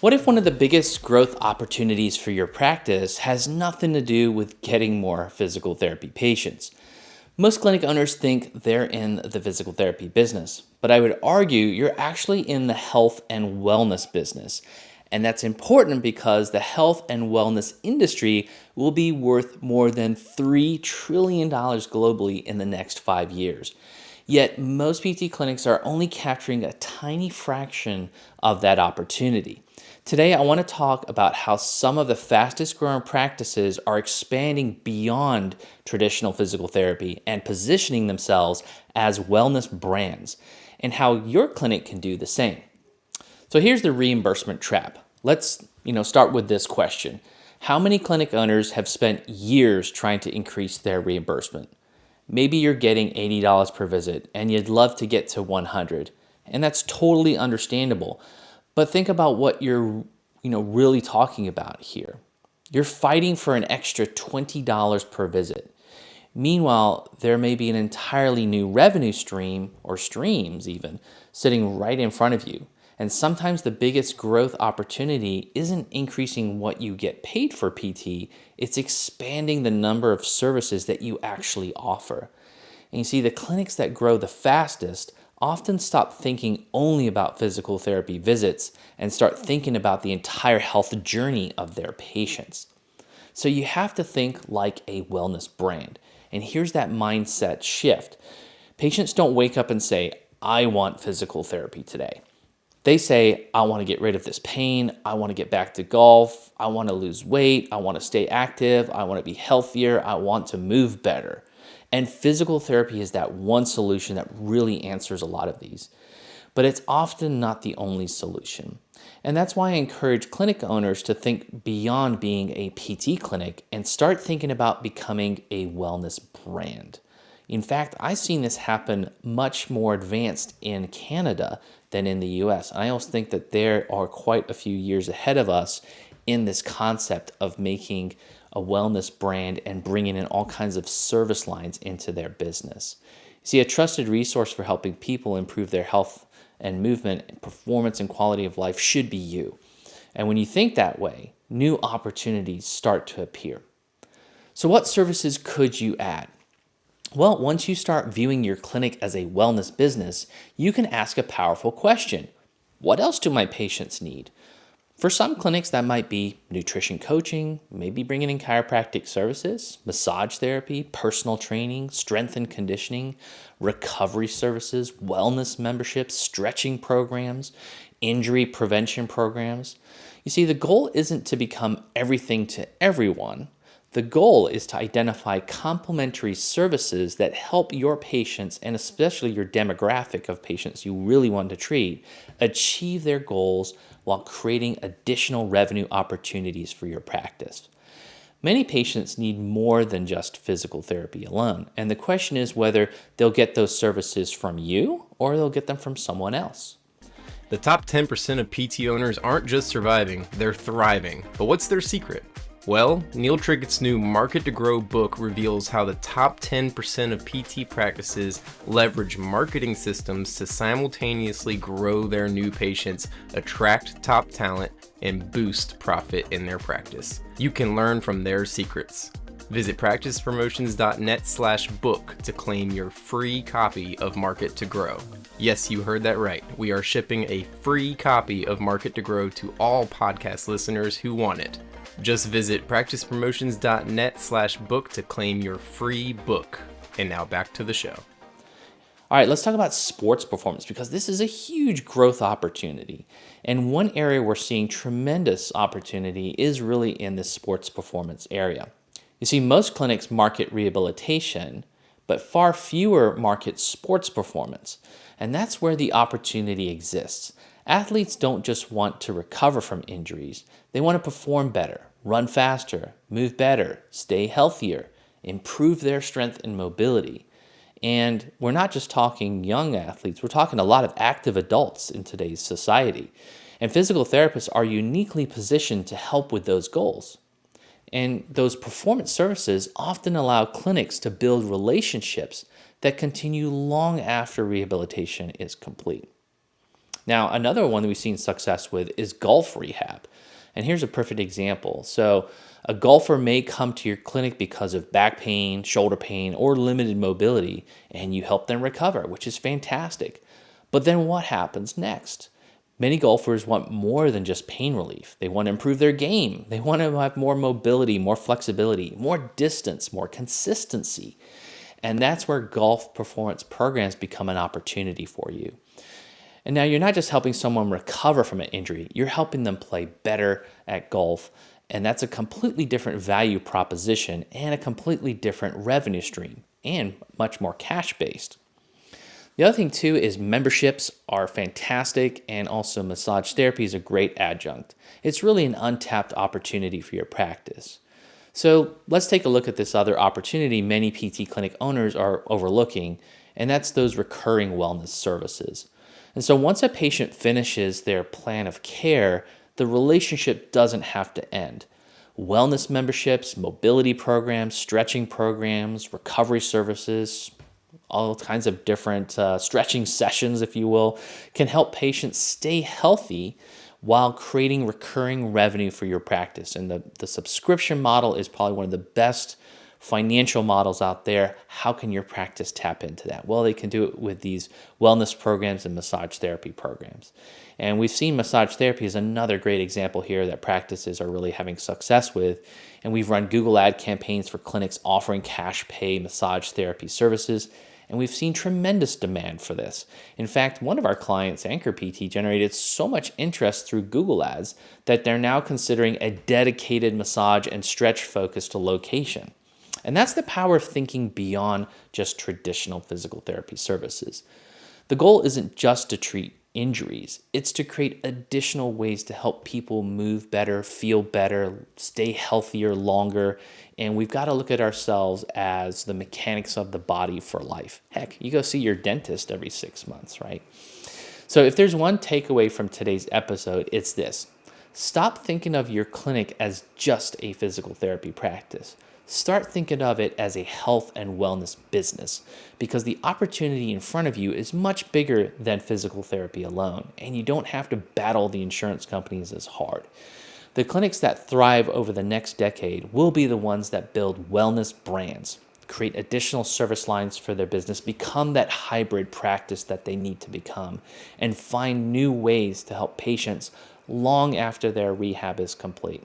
What if one of the biggest growth opportunities for your practice has nothing to do with getting more physical therapy patients? Most clinic owners think they're in the physical therapy business, but I would argue you're actually in the health and wellness business. And that's important because the health and wellness industry will be worth more than $3 trillion globally in the next 5 years. Yet most PT clinics are only capturing a tiny fraction of that opportunity. Today, I want to talk about how some of the fastest growing practices are expanding beyond traditional physical therapy and positioning themselves as wellness brands, and how your clinic can do the same. So here's the reimbursement trap. Let's start with this question. How many clinic owners have spent years trying to increase their reimbursement? Maybe you're getting $80 per visit and you'd love to get to $100, and that's totally understandable. But think about what you're really talking about here. You're fighting for an extra $20 per visit. Meanwhile, there may be an entirely new revenue stream, or streams even, sitting right in front of you. And sometimes the biggest growth opportunity isn't increasing what you get paid for PT, it's expanding the number of services that you actually offer. And you see, the clinics that grow the fastest often stop thinking only about physical therapy visits and start thinking about the entire health journey of their patients. So you have to think like a wellness brand. And here's that mindset shift. Patients don't wake up and say, I want physical therapy today. They say, I want to get rid of this pain. I want to get back to golf. I want to lose weight. I want to stay active. I want to be healthier. I want to move better. And physical therapy is that one solution that really answers a lot of these. But it's often not the only solution. And that's why I encourage clinic owners to think beyond being a PT clinic and start thinking about becoming a wellness brand. In fact, I've seen this happen much more advanced in Canada than in the US. And I also think that there are quite a few years ahead of us in this concept of making a wellness brand and bringing in all kinds of service lines into their business. See, a trusted resource for helping people improve their health and movement, performance and quality of life should be you. And when you think that way, new opportunities start to appear. So what services could you add? Well, once you start viewing your clinic as a wellness business, you can ask a powerful question. What else do my patients need? For some clinics, that might be nutrition coaching, maybe bringing in chiropractic services, massage therapy, personal training, strength and conditioning, recovery services, wellness memberships, stretching programs, injury prevention programs. You see, the goal isn't to become everything to everyone. The goal is to identify complementary services that help your patients, and especially your demographic of patients you really want to treat, achieve their goals while creating additional revenue opportunities for your practice. Many patients need more than just physical therapy alone, and the question is whether they'll get those services from you or they'll get them from someone else. The top 10% of PT owners aren't just surviving, they're thriving. But what's their secret? Well, Neil Trickett's new Market to Grow book reveals how the top 10% of PT practices leverage marketing systems to simultaneously grow their new patients, attract top talent, and boost profit in their practice. You can learn from their secrets. Visit practicepromotions.net/book to claim your free copy of Market to Grow. Yes, you heard that right. We are shipping a free copy of Market to Grow to all podcast listeners who want it. Just visit practicepromotions.net/book to claim your free book. And now back to the show. All right, let's talk about sports performance because this is a huge growth opportunity. And one area we're seeing tremendous opportunity is really in the sports performance area. You see, most clinics market rehabilitation, but far fewer market sports performance. And that's where the opportunity exists. Athletes don't just want to recover from injuries. They want to perform better, run faster, move better, stay healthier, improve their strength and mobility. And we're not just talking young athletes, we're talking a lot of active adults in today's society. And physical therapists are uniquely positioned to help with those goals. And those performance services often allow clinics to build relationships that continue long after rehabilitation is complete. Now, another one that we've seen success with is golf rehab. And here's a perfect example. So, a golfer may come to your clinic because of back pain, shoulder pain, or limited mobility, and you help them recover, which is fantastic. But then what happens next? Many golfers want more than just pain relief. They want to improve their game. They want to have more mobility, more flexibility, more distance, more consistency. And that's where golf performance programs become an opportunity for you. And now you're not just helping someone recover from an injury, you're helping them play better at golf. And that's a completely different value proposition and a completely different revenue stream and much more cash-based. The other thing too is memberships are fantastic, and also massage therapy is a great adjunct. It's really an untapped opportunity for your practice. So let's take a look at this other opportunity many PT clinic owners are overlooking, and that's those recurring wellness services. And so once a patient finishes their plan of care, the relationship doesn't have to end. Wellness memberships, mobility programs, stretching programs, recovery services, all kinds of different stretching sessions, if you will, can help patients stay healthy while creating recurring revenue for your practice. And the subscription model is probably one of the best financial models out there. How can your practice tap into that? Well, they can do it with these wellness programs and massage therapy programs. And we've seen massage therapy as another great example here that practices are really having success with. And we've run Google ad campaigns for clinics offering cash pay massage therapy services. And we've seen tremendous demand for this. In fact, one of our clients, Anchor PT, generated so much interest through Google ads that they're now considering a dedicated massage and stretch focused location. And that's the power of thinking beyond just traditional physical therapy services. The goal isn't just to treat injuries, it's to create additional ways to help people move better, feel better, stay healthier longer. And we've got to look at ourselves as the mechanics of the body for life. Heck, you go see your dentist every 6 months, right? So if there's one takeaway from today's episode, it's this. Stop thinking of your clinic as just a physical therapy practice. Start thinking of it as a health and wellness business, because the opportunity in front of you is much bigger than physical therapy alone, and you don't have to battle the insurance companies as hard. The clinics that thrive over the next decade will be the ones that build wellness brands, create additional service lines for their business, become that hybrid practice that they need to become, and find new ways to help patients long after their rehab is complete.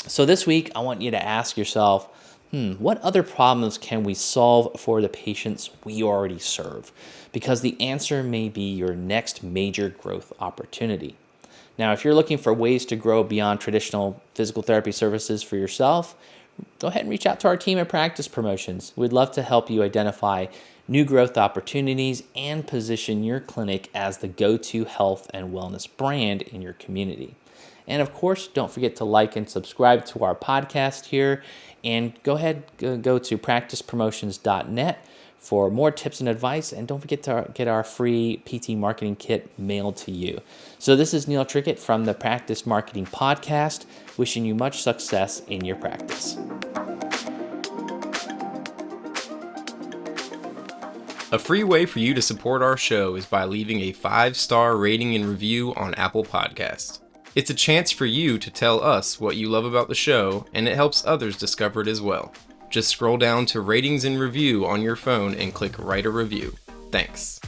So this week, I want you to ask yourself, what other problems can we solve for the patients we already serve? Because the answer may be your next major growth opportunity. Now, if you're looking for ways to grow beyond traditional physical therapy services for yourself, go ahead and reach out to our team at Practice Promotions. We'd love to help you identify new growth opportunities and position your clinic as the go-to health and wellness brand in your community. And of course, don't forget to like and subscribe to our podcast here. And go ahead, go to practicepromotions.net for more tips and advice. And don't forget to get our free PT marketing kit mailed to you. So this is Neil Trickett from the Practice Marketing Podcast, wishing you much success in your practice. A free way for you to support our show is by leaving a 5-star rating and review on Apple Podcasts. It's a chance for you to tell us what you love about the show, and it helps others discover it as well. Just scroll down to ratings and review on your phone and click write a review. Thanks.